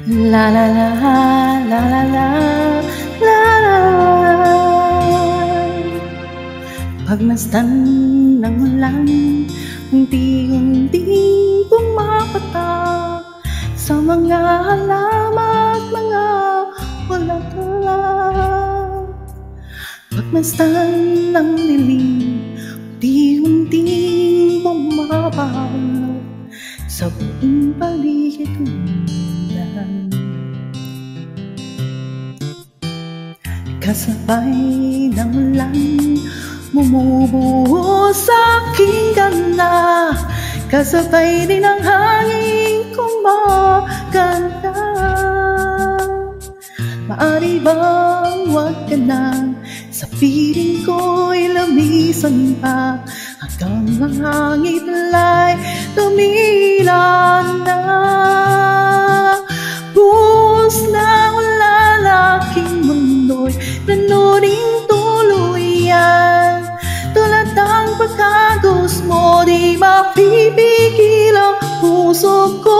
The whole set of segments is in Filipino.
La la la la la la la la. Pagmasdan ng ulan, unti-unting pumapatak sa mga halaman at mga bulaklak. Pagmasdan ng dilim, unti-unting bumabalot sa buong paligid ulan. Kasabay ng ulan, bumubuo sa aking ganda. Kasabay din ang hangin kumakanta. Maaari bang wag ka na sa piling ko'y lamisan pa, hanggang ang hangin ala'y tumilan na. Buhos na ulan aking mundo'y nanuring tuluyan. Tulad ng pagkagos mo, di mapipigil ang puso ko.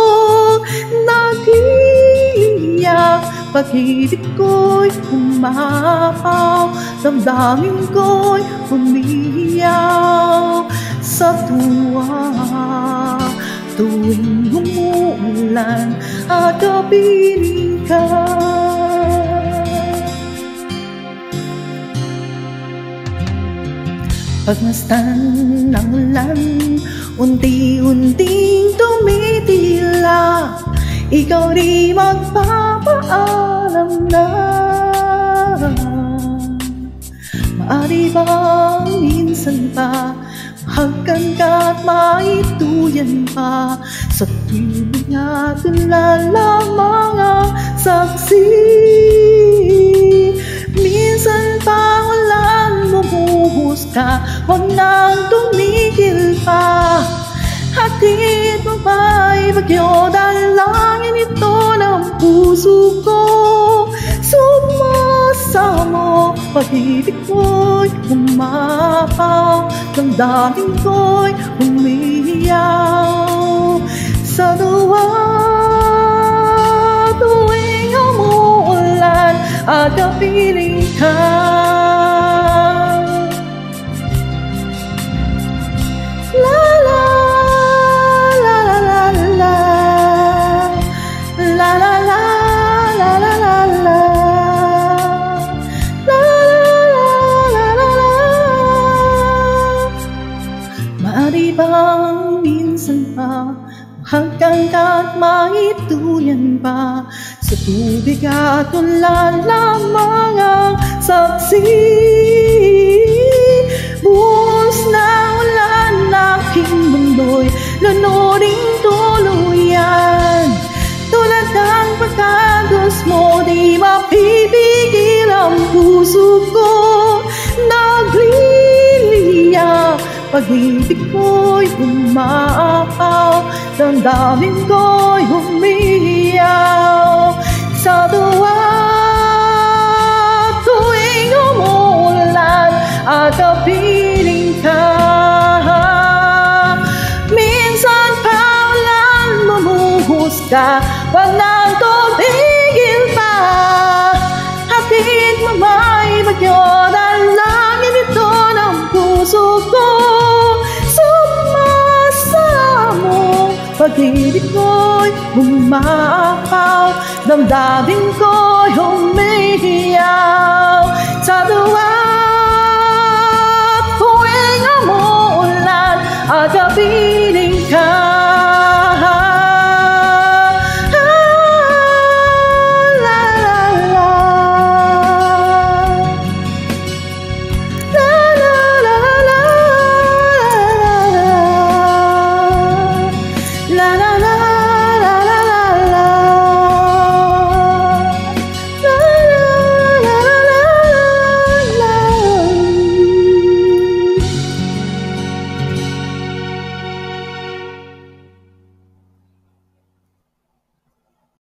Nag-iiyak, pag-ibig ko'y umapaw, damdamin ko'y umiiyaw sa tuwa. Tuwing umuulan at kapiling ka, pagmasdan ng ulan, unti-unting tumitila. Ikaw di magpapaalam na. Maaari bang minsan pa mahagkan ka at maituyan pa, sa tuwing at ulan lamang ang saksi. Minsan pa ulan bumuhos ka, wag nang tumigil pa. Hatid mo ba'y bagyo, dalangin ito ng puso ko. Sumasamo, pag-ibig ko'y umapaw, damdamin ko'y umiiyaw sa tuwa. Tuwing umuulan at kapiling ka, la la la la la la la la la la la la la. Maaari bang minsan pa mahagkan ka at maituyan pa, sa tubig at ulan lamang ang saksi. Buhos na ulan aking mundo'y lunuring tuluyan. Tulad ng pagkagos mo, di mapipigil ang puso ko. Nagliliyak, pag-ibig ko'y umaapaw, damdamin ko'y umiiyaw sa tuwa. Tuwing umuulan at kapiling ka, minsan pa ulan bumuhos ka, wag nang tumigil pa. Hatid mo ba'y bagyo, dalangin ito ng puso ko. Sumasamo, pag-ibig ko'y umapaw, damdamin ko'y umiiyaw